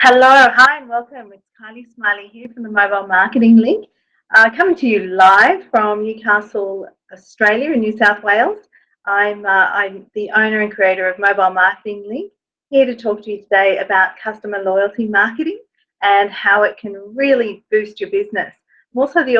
Hello, hi, and welcome. It's Kylie Smiley here from the Mobile Marketing Link, coming to you live from Newcastle, Australia, in New South Wales. I'm the owner and creator of Mobile Marketing Link, here to talk to you today about customer loyalty marketing and how it can really boost your business. I'm also the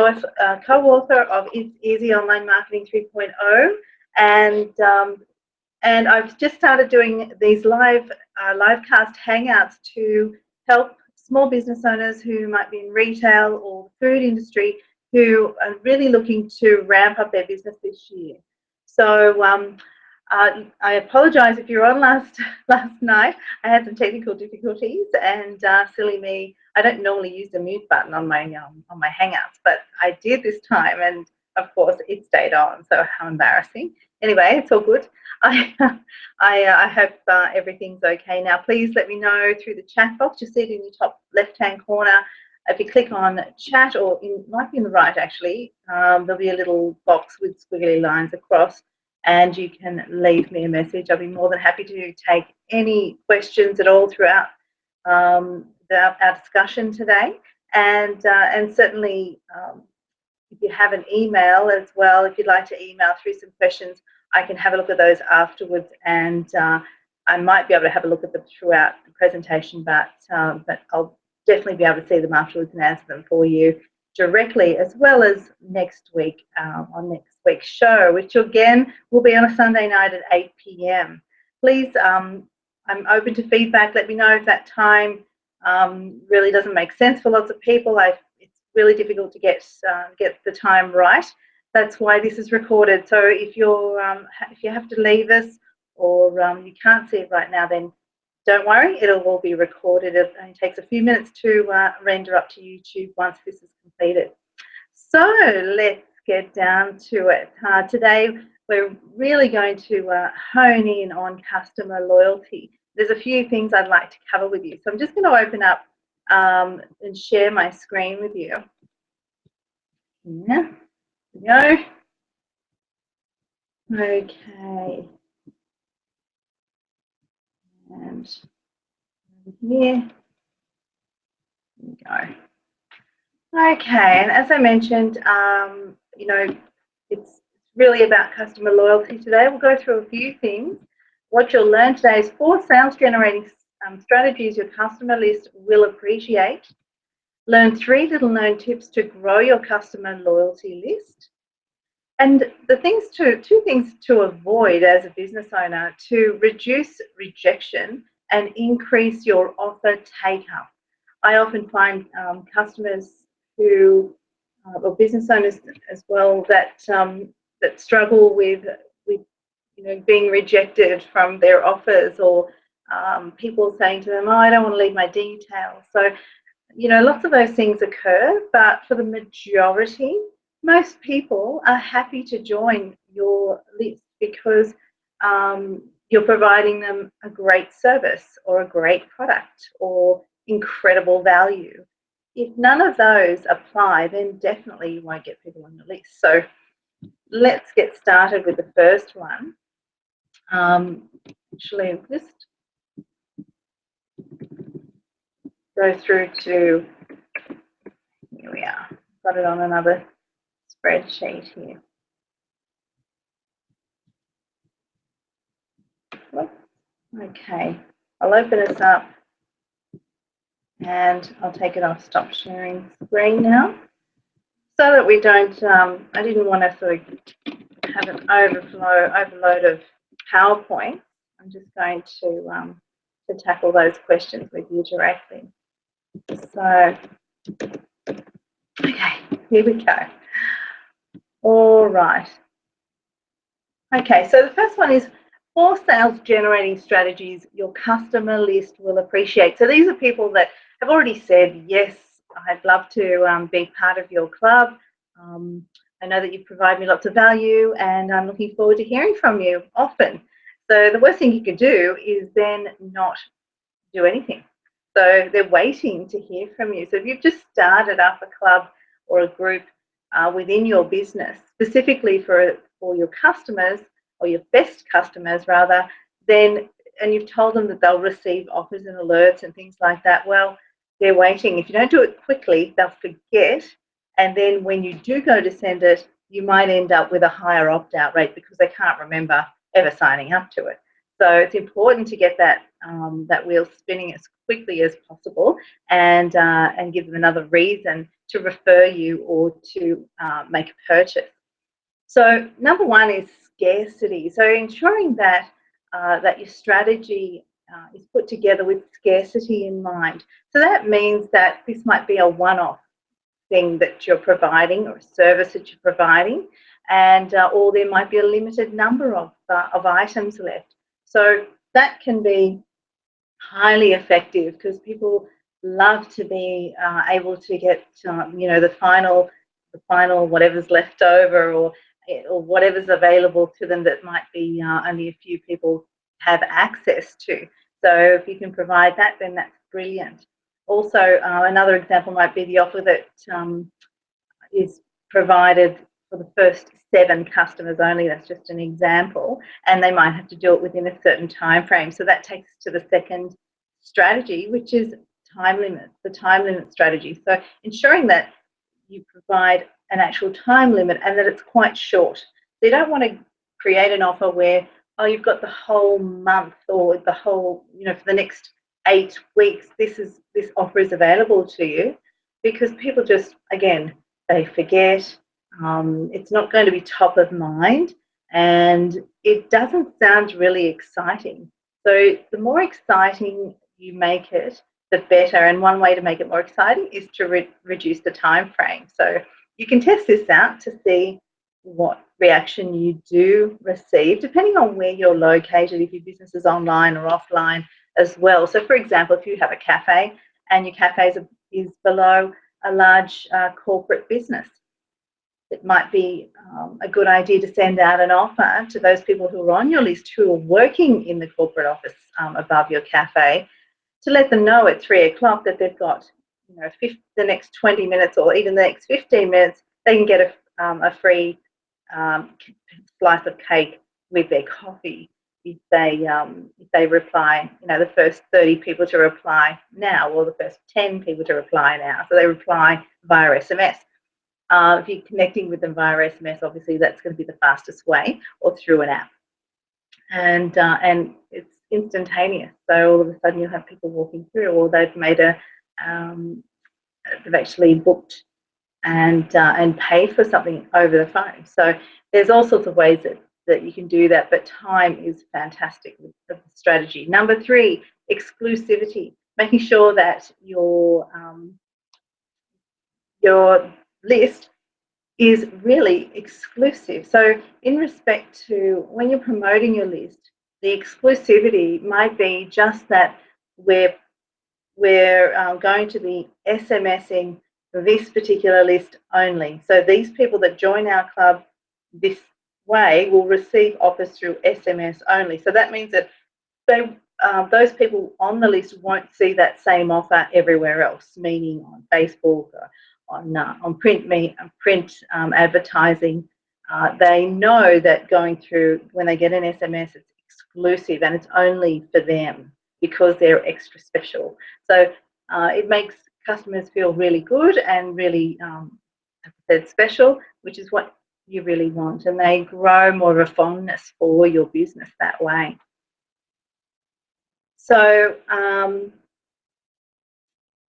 co-author of It's Easy Online Marketing 3.0, and I've just started doing these livecast hangouts to help small business owners who might be in retail or food industry who are really looking to ramp up their business this year. So I apologise if you're on last night. I had some technical difficulties, and silly me, I don't normally use the mute button on my Hangouts, but I did this time, and of course it stayed on. So how embarrassing. Anyway, it's all good. I hope everything's okay now. Please let me know through the chat box. You see it in your top left-hand corner. If you click on chat, or might be in the right actually, there'll be a little box with squiggly lines across, and you can leave me a message. I'll be more than happy to take any questions at all throughout our discussion today, and certainly if you have an email as well, if you'd like to email through some questions, I can have a look at those afterwards, and I might be able to have a look at them throughout the presentation, but I'll definitely be able to see them afterwards and answer them for you directly, as well as next week on next week's show, which again will be on a Sunday night at 8 p.m. Please, I'm open to feedback. Let me know if that time really doesn't make sense for lots of people. It's really difficult to get the time right. That's why this is recorded. So if you have to leave us, or you can't see it right now, then don't worry, it'll all be recorded. It only takes a few minutes to render up to YouTube once this is completed. So let's get down to it. Today we're really going to hone in on customer loyalty. There's a few things I'd like to cover with you. So I'm just going to open up and share my screen with you. Yeah. Go. Okay. And here we go. Okay, and as I mentioned, you know, it's really about customer loyalty today. We'll go through a few things. What you'll learn today is 4 sales generating strategies your customer list will appreciate. Learn 3 little known tips to grow your customer loyalty list. And two things to avoid as a business owner to reduce rejection and increase your offer take-up. I often find customers who, or business owners as well, that struggle with being rejected from their offers, or people saying to them, "Oh, I don't want to leave my details." So, lots of those things occur, but for the majority, most people are happy to join your list because you're providing them a great service or a great product or incredible value. If none of those apply, then definitely you won't get people on your list. So let's get started with the first one. Actually, just go through to, here we are, got it on another spreadsheet here. Okay, I'll open this up and I'll take it off stop sharing screen now, so that we don't, I didn't want to sort of have an overload of PowerPoint. I'm just going to tackle those questions with you directly. So, okay, here we go. All right. Okay, so the first one is 4 sales generating strategies your customer list will appreciate. So these are people that have already said, yes, I'd love to be part of your club. I know that you provide me lots of value, and I'm looking forward to hearing from you often. So the worst thing you could do is then not do anything. So they're waiting to hear from you. So if you've just started up a club or a group within your business, specifically for your customers, or your best customers rather, then and you've told them that they'll receive offers and alerts and things like that, well, they're waiting. If you don't do it quickly, they'll forget. And then when you do go to send it, you might end up with a higher opt-out rate because they can't remember ever signing up to it. So it's important to get that that wheel spinning as quickly as possible, and give them another reason to refer you or to make a purchase. So number one is scarcity. So ensuring that that your strategy is put together with scarcity in mind. So that means that this might be a one-off thing that you're providing, or a service that you're providing, and or there might be a limited number of items left. So that can be highly effective because people love to be able to get the final whatever's left over, or whatever's available to them that might be only a few people have access to. So if you can provide that, then that's brilliant. Also, another example might be the offer that is provided for the first 7 customers only. That's just an example, and they might have to do it within a certain time frame. So that takes us to the second strategy, which is time limit, the time limit strategy. So ensuring that you provide an actual time limit and that it's quite short. So you don't want to create an offer where, oh, you've got the whole month, or the whole, for the next 8 weeks, this offer is available to you, because people just, again, they forget. It's not going to be top of mind, and it doesn't sound really exciting. So the more exciting you make it, the better. And one way to make it more exciting is to reduce the time frame. So you can test this out to see what reaction you do receive, depending on where you're located, if your business is online or offline as well. So for example, if you have a cafe and your cafe is below a large corporate business, it might be a good idea to send out an offer to those people who are on your list who are working in the corporate office above your cafe, to let them know at 3 o'clock that they've got, the next 20 minutes or even the next 15 minutes, they can get a free slice of cake with their coffee if they reply, the first 30 people to reply now, or the first 10 people to reply now. So they reply via SMS. If you're connecting with them via SMS, obviously that's going to be the fastest way, or through an app. And it's instantaneous. So all of a sudden you'll have people walking through, or they've made they've actually booked and paid for something over the phone. So there's all sorts of ways that you can do that, but time is fantastic with the strategy. Number 3, exclusivity, making sure that your list is really exclusive. So in respect to when you're promoting your list, the exclusivity might be just that we're going to be SMSing this particular list only. So these people that join our club this way will receive offers through SMS only. So that means that those people on the list won't see that same offer everywhere else, meaning on Facebook or on print advertising. They know that going through, when they get an SMS, it's exclusive and it's only for them because they're extra special. So it makes customers feel really good and really, as I said, special, which is what you really want. And they grow more of a fondness for your business that way. So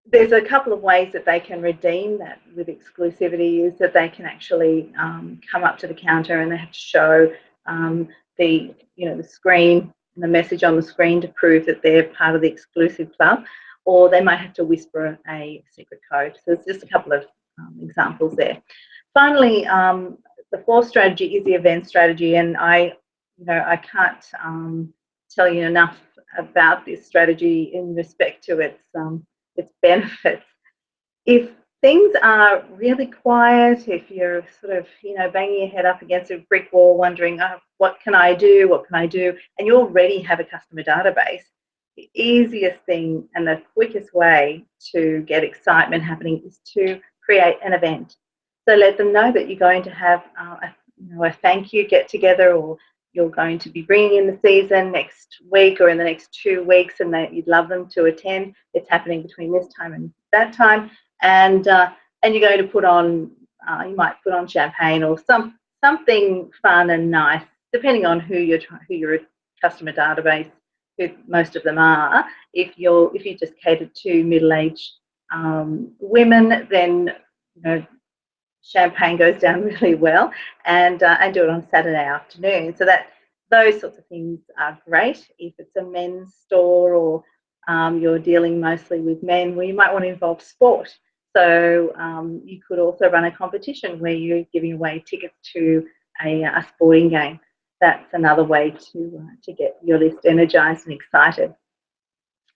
there's a couple of ways that they can redeem that with exclusivity, is that they can actually come up to the counter and they have to show the screen, the message on the screen to prove that they're part of the exclusive club, or they might have to whisper a secret code. So it's just a couple of examples there. Finally, the 4th strategy is the event strategy, and I can't tell you enough about this strategy in respect to its benefits. If things are really quiet, if you're sort of banging your head up against a brick wall wondering, oh, what can I do, and you already have a customer database, the easiest thing and the quickest way to get excitement happening is to create an event. So let them know that you're going to have a thank you get together, or you're going to be bringing in the season next week or in the next 2 weeks, and that you'd love them to attend. It's happening between this time and that time, and you're going to put on, you might put on champagne or something fun and nice, depending on who your customer database, who most of them are. If you just cater to middle-aged women, then champagne goes down really well, and do it on Saturday afternoon. So that those sorts of things are great. If it's a men's store, or you're dealing mostly with men, well, you might want to involve sport. So you could also run a competition where you're giving away tickets to a sporting game. That's another way to get your list energized and excited.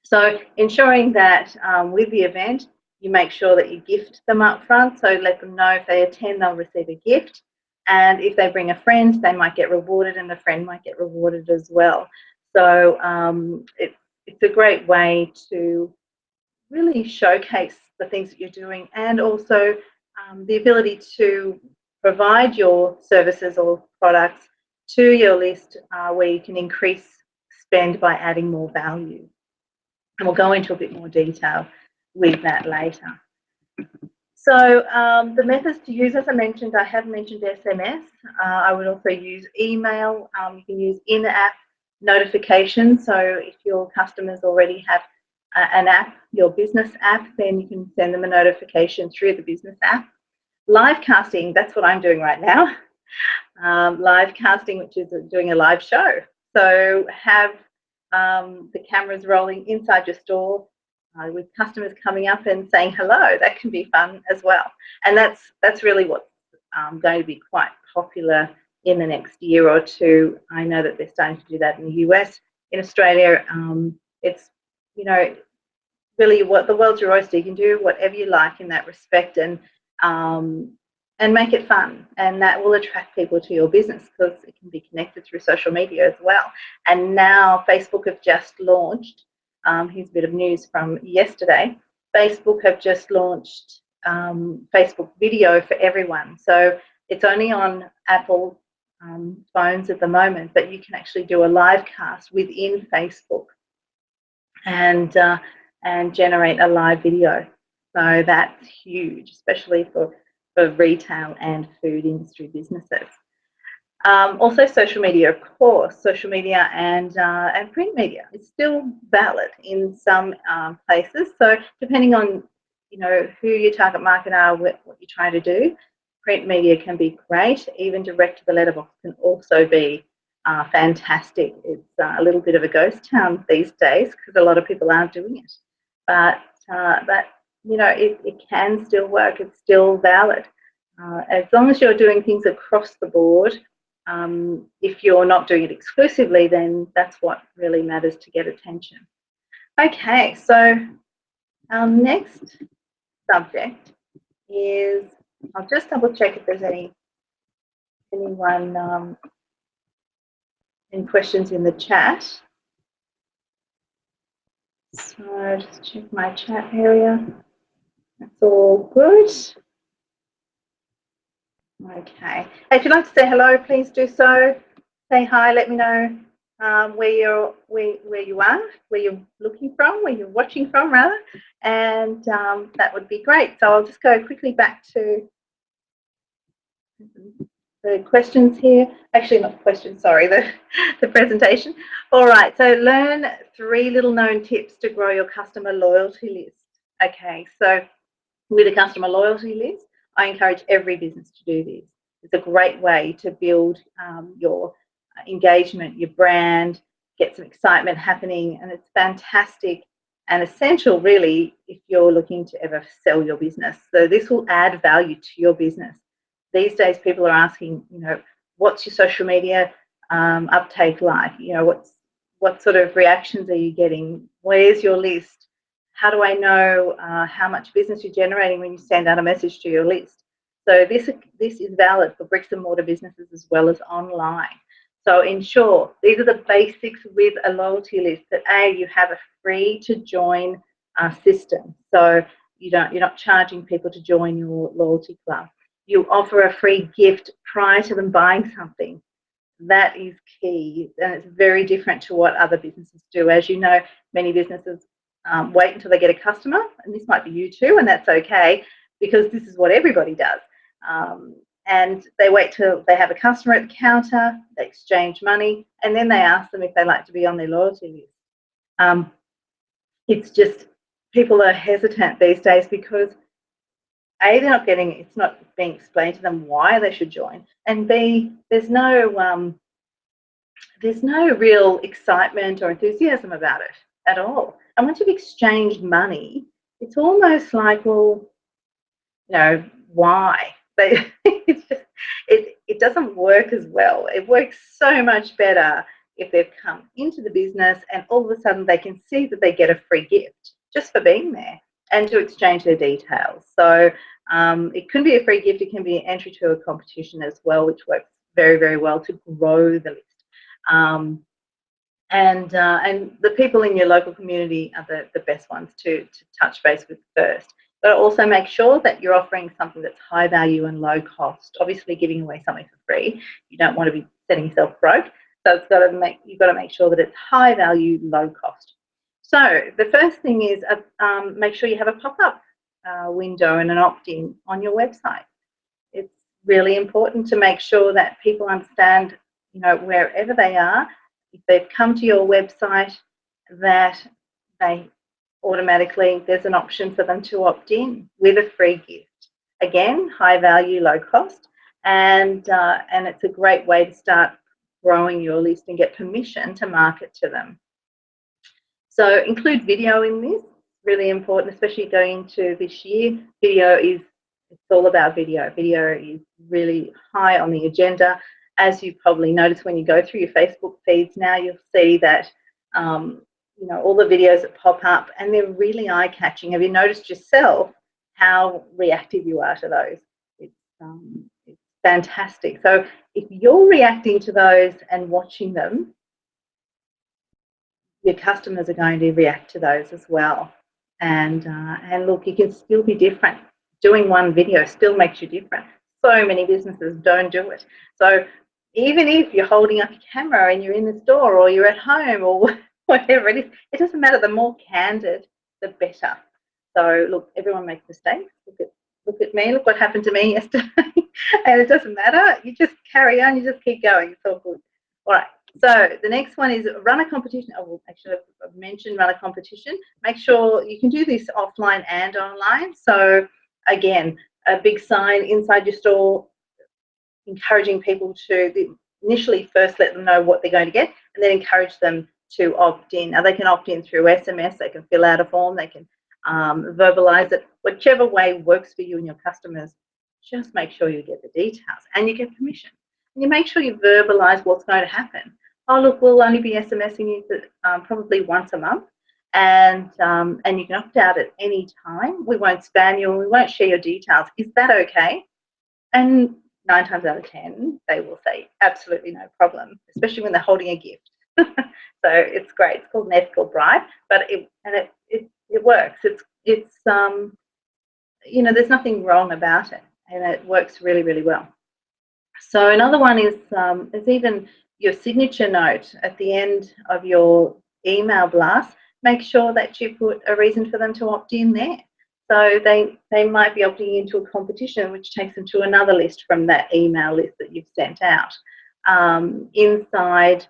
So ensuring that with the event, you make sure that you gift them up front. So let them know if they attend, they'll receive a gift. And if they bring a friend, they might get rewarded, and the friend might get rewarded as well. So it's a great way to really showcase the things that you're doing, and also the ability to provide your services or products to your list where you can increase spend by adding more value. And we'll go into a bit more detail with that later. So the methods to use, as I mentioned, I have mentioned SMS. I would also use email. You can use in-app notifications. So if your customers already have an app, your business app, then you can send them a notification through the business app. Live casting, that's what I'm doing right now. Live casting, which is doing a live show. So have the cameras rolling inside your store with customers coming up and saying hello. That can be fun as well. And that's really what's going to be quite popular in the next year or two. I know that they're starting to do that in the US. In Australia, it's, really what the world's your oyster. You can do whatever you like in that respect, and make it fun, and that will attract people to your business because it can be connected through social media as well. And now Facebook have just launched, here's a bit of news from yesterday, Facebook have just launched Facebook video for everyone. So it's only on Apple phones at the moment, but you can actually do a live cast within Facebook and generate a live video. So that's huge, especially for retail and food industry businesses. Also social media, of course, social media and print media is still valid in some places. So depending on who your target market are, what you're trying to do, print media can be great. Even direct to the letterbox can also be fantastic. It's a little bit of a ghost town these days because a lot of people aren't doing it, but it can still work. It's still valid. As long as you're doing things across the board, if you're not doing it exclusively, then that's what really matters to get attention. Okay, so our next subject is, I'll just double check if there's any questions in the chat. So just check my chat area. That's all good. Okay. If you'd like to say hello, please do so. Say hi. Let me know where you are, where you're looking from, where you're watching from, rather, and that would be great. So I'll just go quickly back to the questions here. Actually, not the questions. Sorry, the presentation. All right. So learn 3 little known tips to grow your customer loyalty list. Okay. So with a customer loyalty list, I encourage every business to do this. It's a great way to build your engagement, your brand, get some excitement happening, and it's fantastic and essential, really, if you're looking to ever sell your business. So this will add value to your business. These days, people are asking, what's your social media uptake like? What sort of reactions are you getting? Where's your list? How do I know how much business you're generating when you send out a message to your list? So this is valid for bricks and mortar businesses as well as online. So ensure these are the basics with a loyalty list, that you have a free to join system. So you're not charging people to join your loyalty club. You offer a free gift prior to them buying something. That is key, and it's very different to what other businesses do. As you know, many businesses wait until they get a customer, and this might be you too, and that's okay because this is what everybody does. And they wait till they have a customer at the counter, they exchange money, and then they ask them if they like to be on their loyalty list. It's just people are hesitant these days because A, they're not getting, it's not being explained to them why they should join, and B, there's no real excitement or enthusiasm about it at all. And once you've exchanged money, it's almost like, well, why? It doesn't work as well. It works so much better if they've come into the business and all of a sudden they can see that they get a free gift just for being there and to exchange their details. So it can be a free gift. It can be an entry to a competition as well, which works very, very well to grow the list. And the people in your local community are the best ones to touch base with first. But also make sure that you're offering something that's high value and low cost. Obviously, giving away something for free, you don't want to be setting yourself broke. So you've got to make sure that it's high value, low cost. So the first thing is make sure you have a pop-up window and an opt-in on your website. It's really important to make sure that people understand, wherever they are, if they've come to your website, that they automatically, there's an option for them to opt in with a free gift. Again, high value, low cost, and it's a great way to start growing your list and get permission to market to them. So include video in this, really important, especially going into this year. It's all about video. Video is really high on the agenda. As you probably notice when you go through your Facebook feeds now, you'll see that all the videos that pop up, and they're really eye-catching. Have you noticed yourself how reactive you are to those? It's fantastic. So if you're reacting to those and watching them, your customers are going to react to those as well. And look, you can still be different. Doing one video still makes you different. So many businesses don't do it. So even if you're holding up your camera and you're in the store or you're at home or whatever it is, it doesn't matter. The more candid, the better. So look, everyone makes mistakes. Look at me. Look what happened to me yesterday. And it doesn't matter. You just carry on. You just keep going. It's all good. All right. So the next one is run a competition. Oh, well, actually, I've mentioned run a competition. Make sure you can do this offline and online. So again, a big sign inside your store encouraging people to initially first let them know what they're going to get and then encourage them to opt in. Now, they can opt in through SMS. They can fill out a form. They can verbalize it. Whichever way works for you and your customers, just make sure you get the details and you get permission. And you make sure you verbalize what's going to happen. Oh, look, we'll only be SMSing you probably once a month, and you can opt out at any time. We won't spam you and we won't share your details. Is that okay? And 9 times out of 10, they will say absolutely no problem, especially when they're holding a gift. So it's great. It's called an ethical bribe, but it works. It's there's nothing wrong about it, and it works really, really well. So another one is even your signature note at the end of your email blast. Make sure that you put a reason for them to opt in there. So they might be opting into a competition, which takes them to another list from that email list that you've sent out. Inside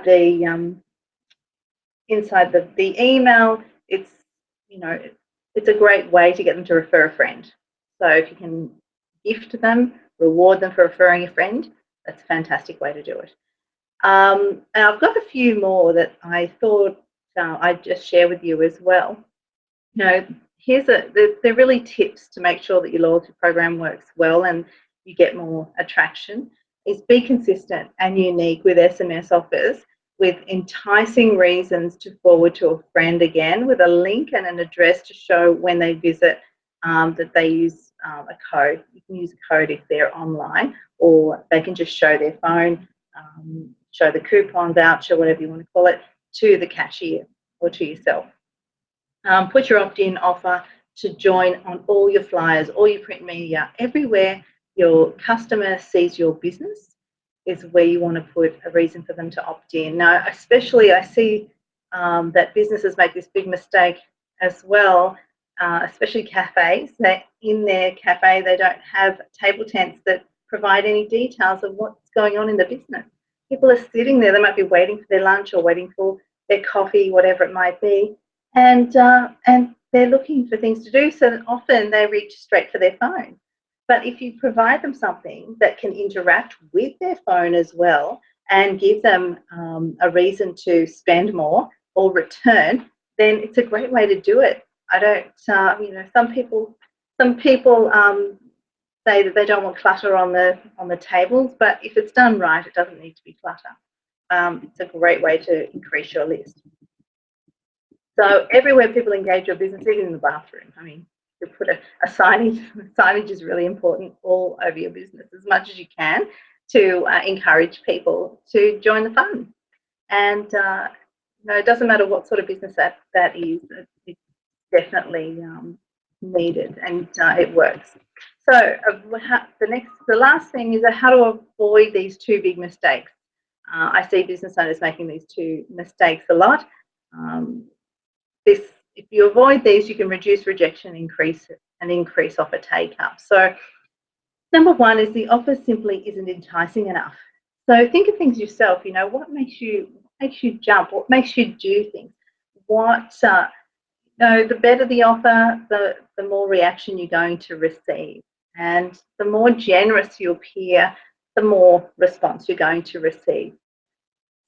the email, it's a great way to get them to refer a friend. So if you can gift them, reward them for referring a friend, that's a fantastic way to do it. And I've got a few more that I thought I'd just share with you as well. They're really tips to make sure that your loyalty program works well and you get more attraction. Is be consistent and unique with SMS offers, with enticing reasons to forward to a friend again, with a link and an address to show when they visit that they use a code. You can use a code if they're online, or they can just show their phone, show the coupon, voucher, whatever you want to call it, to the cashier or to yourself. Put your opt-in offer to join on all your flyers, all your print media, everywhere your customer sees your business. is where you want to put a reason for them to opt in. Now, especially I see that businesses make this big mistake as well, especially cafes, that in their cafe they don't have table tents that provide any details of what's going on in the business. People are sitting there, they might be waiting for their lunch or waiting for their coffee, whatever it might be, and they're looking for things to do, so often they reach straight for their phone. But if you provide them something that can interact with their phone as well and give them a reason to spend more or return, then it's a great way to do it. I don't, some people say that they don't want clutter on the tables, but if it's done right, it doesn't need to be clutter. It's a great way to increase your list. So everywhere people engage your business, even in the bathroom. I mean, you put a signage. Signage is really important all over your business as much as you can to encourage people to join the fun. And it doesn't matter what sort of business that is. It's definitely needed, and it works. So the last thing is how to avoid these two big mistakes. I see business owners making these two mistakes a lot. If you avoid these, you can reduce rejection, increase offer take up. So number one is the offer simply isn't enticing enough. So think of things yourself. What makes you jump? What makes you do things? The better the offer, the more reaction you're going to receive, and the more generous you appear, the more response you're going to receive.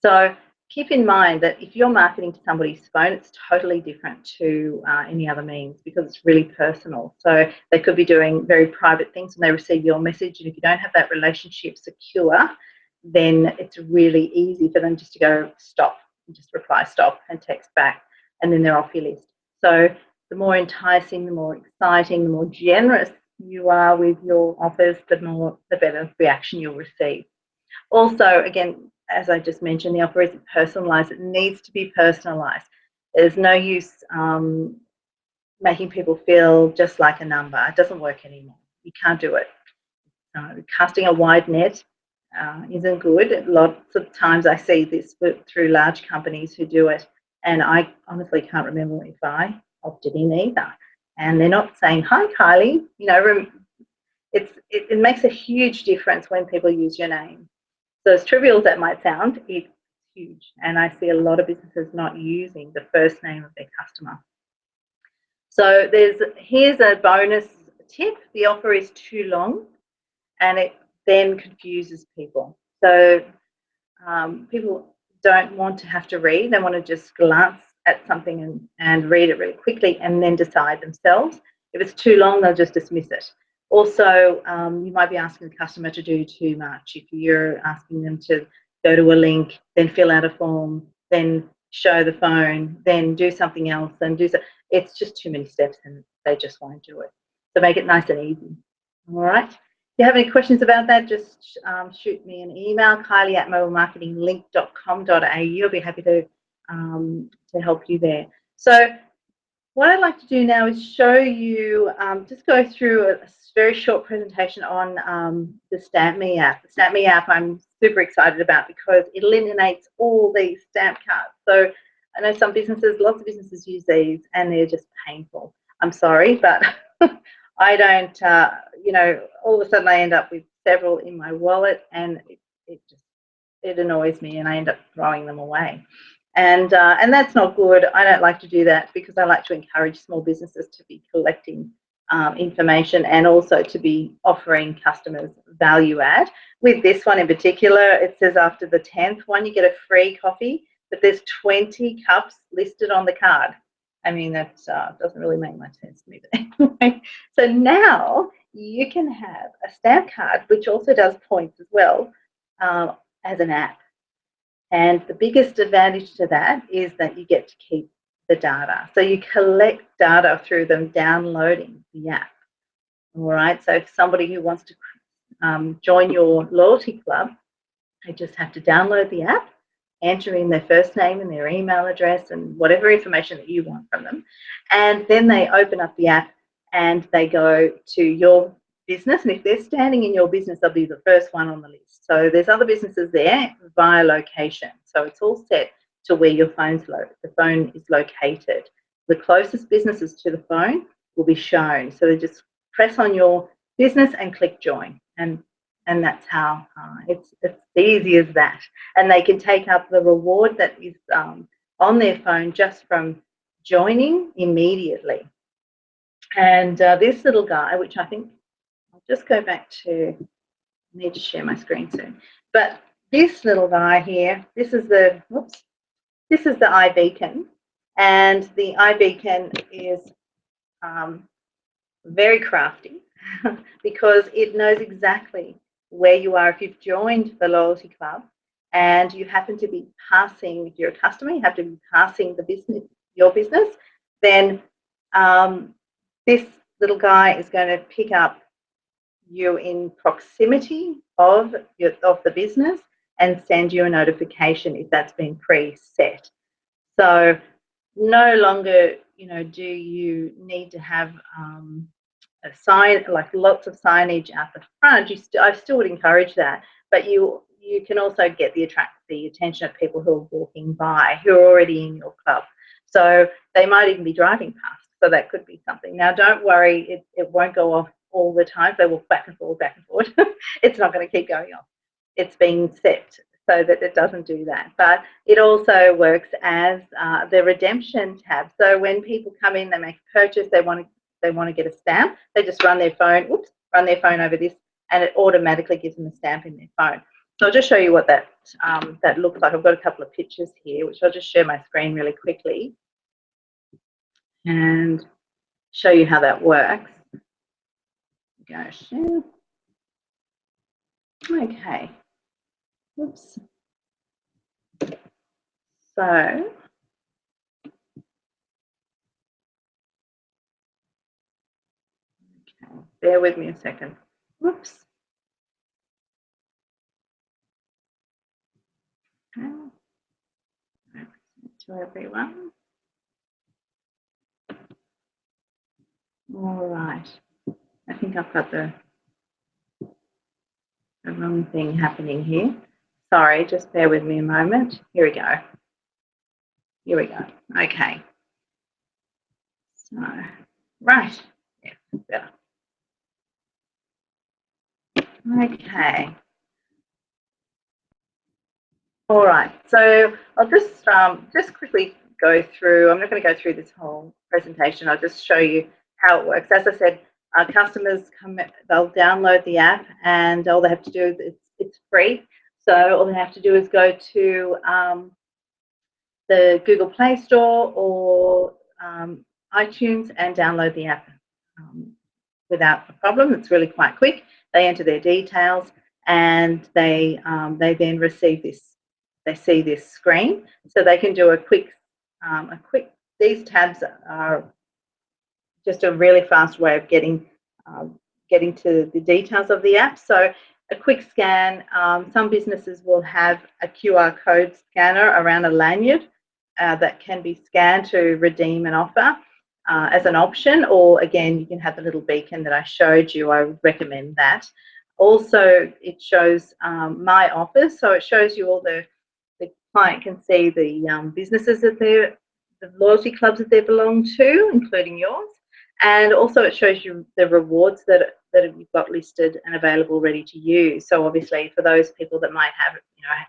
So keep in mind that if you're marketing to somebody's phone, it's totally different to any other means because it's really personal. So they could be doing very private things when they receive your message, and if you don't have that relationship secure, then it's really easy for them just to go stop, and just reply stop and text back, and then they're off your list. So the more enticing, the more exciting, the more generous you are with your offers, the better reaction you'll receive. Also, again, as I just mentioned, the offer isn't personalised. It needs to be personalised. There's no use making people feel just like a number. It doesn't work anymore. You can't do it. Casting a wide net isn't good. Lots of times I see this through large companies who do it, and I honestly can't remember if I opted in either. And they're not saying, "Hi, Kylie." It makes a huge difference when people use your name. So as trivial as that might sound, it's huge. And I see a lot of businesses not using the first name of their customer. So here's a bonus tip. The offer is too long and it then confuses people. So people don't want to have to read. They want to just glance at something and read it really quickly and then decide themselves. If it's too long, they'll just dismiss it. Also, you might be asking the customer to do too much. If you're asking them to go to a link, then fill out a form, then show the phone, then do something else, and it's just too many steps and they just won't do it. So make it nice and easy. All right. If you have any questions about that, just shoot me an email, kylie@mobilemarketinglink.com.au. I'll be happy to help you there. So what I'd like to do now is show you, just go through a very short presentation on the Stampme app. The Stampme app I'm super excited about because it eliminates all these stamp cards. So I know lots of businesses use these and they're just painful. I'm sorry, but I don't, all of a sudden I end up with several in my wallet and it annoys me and I end up throwing them away. And that's not good. I don't like to do that because I like to encourage small businesses to be collecting information and also to be offering customers value add. With this one in particular, it says after the 10th one, you get a free coffee, but there's 20 cups listed on the card. I mean, that doesn't really make much sense to me. But anyway, so now you can have a stamp card, which also does points as well, as an app. And the biggest advantage to that is that you get to keep the data. So you collect data through them downloading the app. All right. So if somebody who wants to join your loyalty club, they just have to download the app, enter in their first name and their email address and whatever information that you want from them. And then they open up the app and they go to your business, and if they're standing in your business, they'll be the first one on the list. So there's other businesses there via location. So it's all set to where your the phone is located. The closest businesses to the phone will be shown. So they just press on your business and click join, and that's how it's easy as that. And they can take up the reward that is on their phone just from joining immediately. And this little guy, which I think I'll just go back to, I need to share my screen soon. But this little guy here, this is the iBeacon, and the iBeacon is very crafty because it knows exactly where you are. If you've joined the loyalty club and you happen to be passing, if you're a customer, you have to be passing the business, your business, then this little guy is going to pick up you in proximity of the business and send you a notification if that's been preset. So no longer, do you need to have a sign, like lots of signage at the front. I still would encourage that, but you can also get the attention of people who are walking by, who are already in your club. So they might even be driving past. So that could be something. Now, don't worry, it won't go off all the time. If they walk back and forth, it's not going to keep going off. It's being set so that it doesn't do that. But it also works as the redemption tab. So when people come in, they make a purchase, they want to get a stamp, they just run their phone over this, and it automatically gives them a stamp in their phone. So I'll just show you what that looks like. I've got a couple of pictures here, which I'll just share my screen really quickly and show you how that works. Go share. Okay. Oops. So okay, bear with me a second. Whoops. Okay. To everyone. All right. I think I've got the wrong thing happening here. Sorry, just bear with me a moment. Here we go. Here we go. Okay. So, right. Yeah, better. Okay. All right. So I'll just quickly go through. I'm not going to go through this whole presentation. I'll just show you how it works. As I said, our customers they'll download the app, and all they have to do is it's free. So all they have to do is go to the Google Play Store or iTunes and download the app without a problem. It's really quite quick. They enter their details, and they then receive this. They see this screen, so they can do a quick. These tabs are just a really fast way of getting to the details of the app. So a quick scan. Some businesses will have a QR code scanner around a lanyard that can be scanned to redeem an offer as an option, or again, you can have the little beacon that I showed you. I would recommend that. Also, it shows my offers, so it shows you all the client can see the businesses that the loyalty clubs that they belong to, including yours. And also it shows you the rewards that you've got listed and available ready to use. So obviously for those people that might have,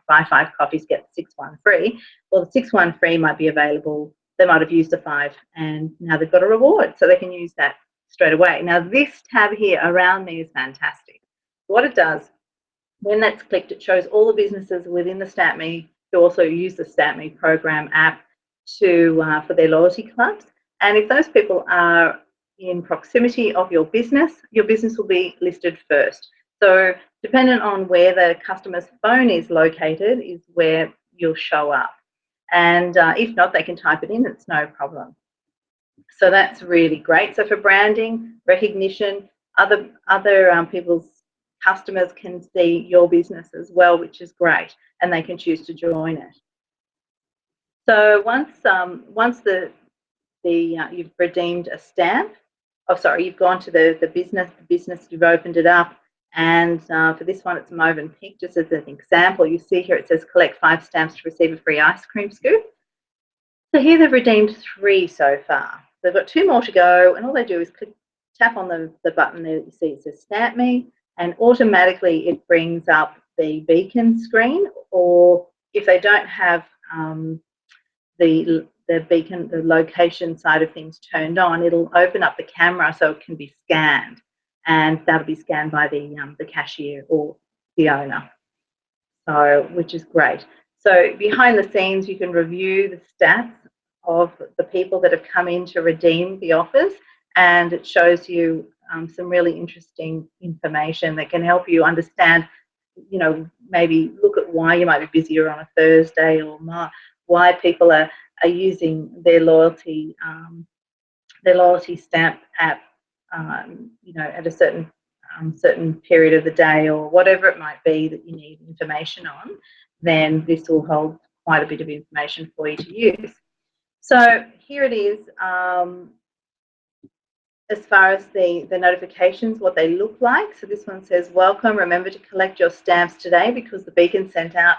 buy 5 coffees, get the 6th one free, well, the 6th one free might be available. They might have used the 5 and now they've got a reward. So they can use that straight away. Now this tab here around me is fantastic. What it does, when that's clicked, it shows all the businesses within the Stampme who also use the Stampme program app for their loyalty clubs. And if those people are in proximity of your business will be listed first. So dependent on where the customer's phone is located is where you'll show up. And if not, they can type it in, it's no problem. So that's really great. So for branding, recognition, other people's customers can see your business as well, which is great, and they can choose to join it. So once you've redeemed a stamp, oh sorry, you've gone to the business, you've opened it up, and for this one it's Mauve and Pink. Just as an example, you see here it says collect 5 stamps to receive a free ice cream scoop. So here they've redeemed 3 so far. They've got 2 more to go, and all they do is tap on the button there that you see. It says Stamp Me, and automatically it brings up the beacon screen, or if they don't have the beacon, the location side of things turned on, it'll open up the camera so it can be scanned, and that'll be scanned by the cashier or the owner. So, which is great. So behind the scenes, you can review the stats of the people that have come in to redeem the offers, and it shows you some really interesting information that can help you understand, you know, maybe look at why you might be busier on a Thursday, or why people are using their loyalty stamp app, you know, at a certain period of the day, or whatever it might be that you need information on. Then this will hold quite a bit of information for you to use. So here it is. As far as the notifications, what they look like. So this one says, welcome, remember to collect your stamps today, because the beacon sent out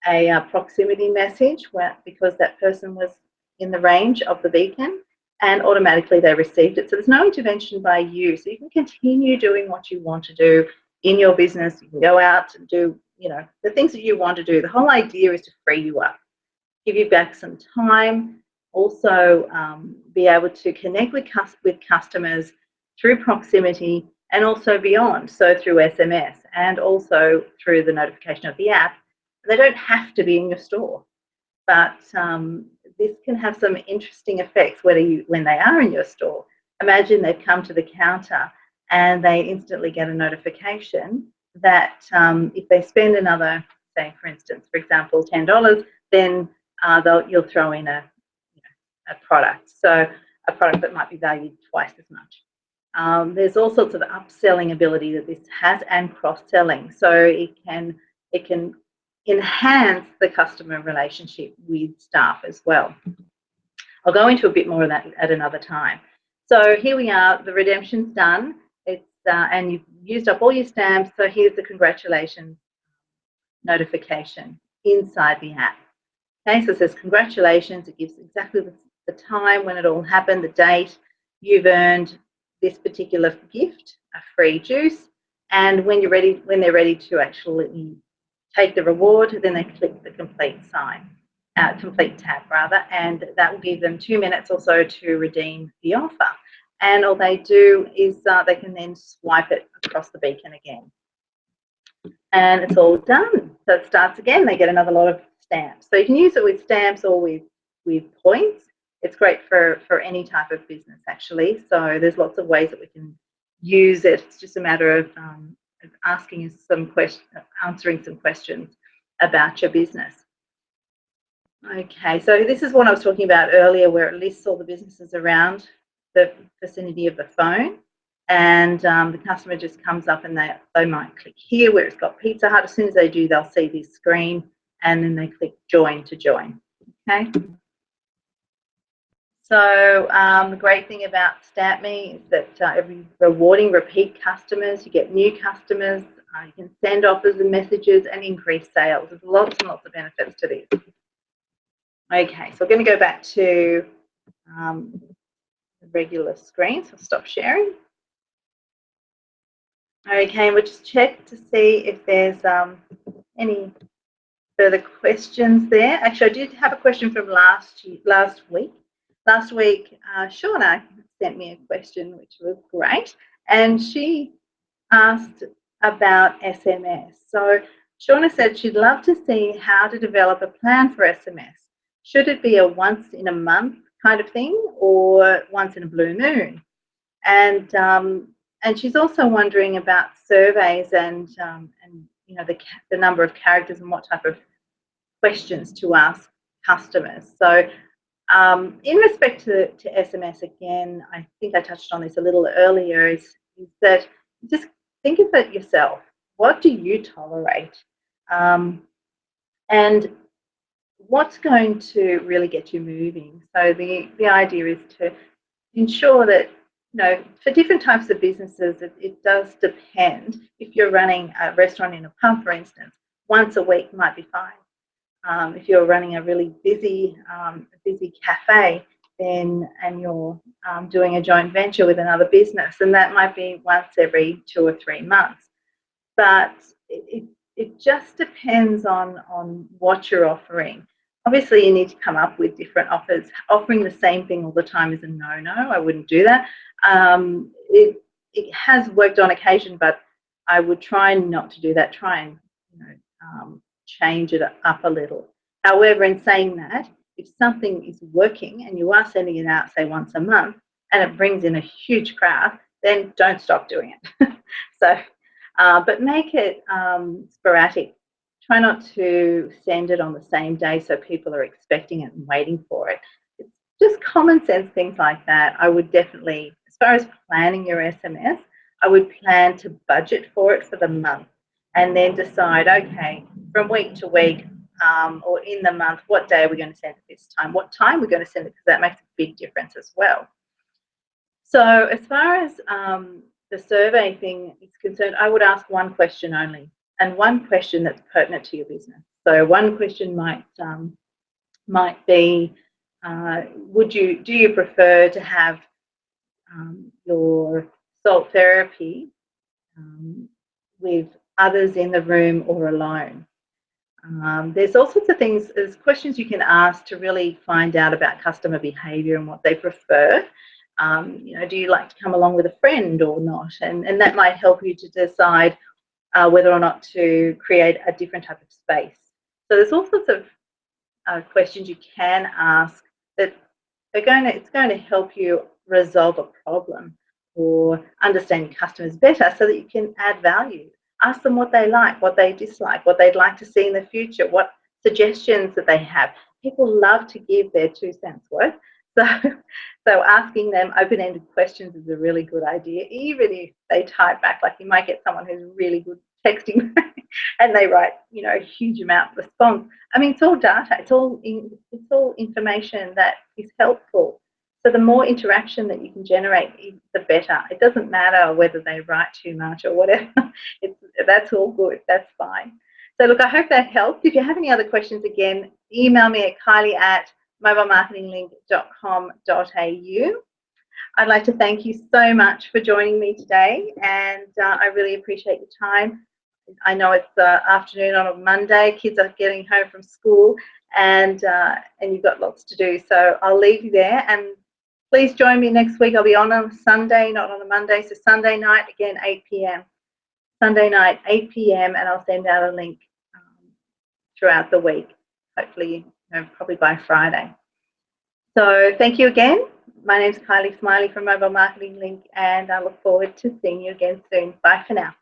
a proximity message because that person was in the range of the beacon, and automatically they received it. So there's no intervention by you. So you can continue doing what you want to do in your business. You can go out and do, you know, the things that you want to do. The whole idea is to free you up, give you back some time, also be able to connect with customers through proximity and also beyond, so through SMS and also through the notification of the app. They don't have to be in your store, but this can have some interesting effects when they are in your store. Imagine they've come to the counter and they instantly get a notification that if they spend another, say for instance, for example, $10, then you'll throw in a product. So a product that might be valued twice as much. There's all sorts of upselling ability that this has, and cross-selling. So it can enhance the customer relationship with staff as well. I'll go into a bit more of that at another time. So here we are, the redemption's done. It's and you've used up all your stamps. So here's the congratulations notification inside the app. Okay, so it says congratulations. It gives exactly the time when it all happened, the date. You've earned this particular gift, a free juice, and when they're ready to actually take the reward, then they click the complete tab rather, and that will give them 2 minutes or so to redeem the offer. And all they do is they can then swipe it across the beacon again, and it's all done. So it starts again. They get another lot of stamps. So you can use it with stamps or with points. It's great for any type of business, actually. So there's lots of ways that we can use it. It's just a matter of answering some questions about your business. Okay, so this is what I was talking about earlier, where it lists all the businesses around the vicinity of the phone, and the customer just comes up and they might click here where it's got Pizza Hut. As soon as they do, they'll see this screen, and then they click join to join. Okay. So the great thing about Stampme is that every rewarding repeat customers, you get new customers, you can send offers and messages and increase sales. There's lots and lots of benefits to this. Okay, so we're going to go back to the regular screen, so I'll stop sharing. Okay, and we'll just check to see if there's any further questions there. Actually, I did have a question from last week. Last week, Shauna sent me a question, which was great, and she asked about SMS. So Shauna said she'd love to see how to develop a plan for SMS. Should it be a once in a month kind of thing, or once in a blue moon? And she's also wondering about surveys and you know, the number of characters and what type of questions to ask customers. So in respect to SMS, again, I think I touched on this a little earlier, is that just think of it yourself. What do you tolerate? And what's going to really get you moving? So the idea is to ensure that for different types of businesses, it does depend. If you're running a restaurant in a pub, for instance, once a week might be fine. If you're running a really busy cafe, then and you're doing a joint venture with another business, then that might be once every 2 or 3 months. But it just depends on what you're offering. Obviously, you need to come up with different offers. Offering the same thing all the time is a no-no. I wouldn't do that. It has worked on occasion, but I would try not to do that. Try and change it up a little. However, in saying that, if something is working and you are sending it out, say once a month, and it brings in a huge crowd, then don't stop doing it. But make it sporadic. Try not to send it on the same day so people are expecting it and waiting for it. It's just common sense things like that. I would definitely, as far as planning your SMS, I would plan to budget for it for the month and then decide, okay, from week to week or in the month, what day are we going to send it this time? What time we're going to send it, because that makes a big difference as well. So as far as the survey thing is concerned, I would ask one question only, and one question that's pertinent to your business. So one question might be, do you prefer to have your salt therapy with others in the room or alone? There's all sorts of things, there's questions you can ask to really find out about customer behaviour and what they prefer. Do you like to come along with a friend or not? And that might help you to decide whether or not to create a different type of space. So there's all sorts of questions you can ask that it's going to help you resolve a problem or understand your customers better so that you can add value. Ask them what they like, what they dislike, what they'd like to see in the future, what suggestions that they have. People love to give their 2 cents worth. So asking them open-ended questions is a really good idea, even if they type back. Like, you might get someone who's really good texting and they write, a huge amount of response. I mean, it's all data. It's all information that is helpful. So the more interaction that you can generate, the better. It doesn't matter whether they write too much or whatever. That's all good. That's fine. So look, I hope that helped. If you have any other questions, again, email me at kylie@mobilemarketinglink.com.au. I'd like to thank you so much for joining me today, and I really appreciate your time. I know it's afternoon on a Monday. Kids are getting home from school, and you've got lots to do. So I'll leave you there, and please join me next week. I'll be on a Sunday, not on a Monday. So Sunday night, again, 8 p.m. Sunday night, 8 p.m. and I'll send out a link throughout the week, hopefully, probably by Friday. So thank you again. My name's Kylie Smiley from Mobile Marketing Link, and I look forward to seeing you again soon. Bye for now.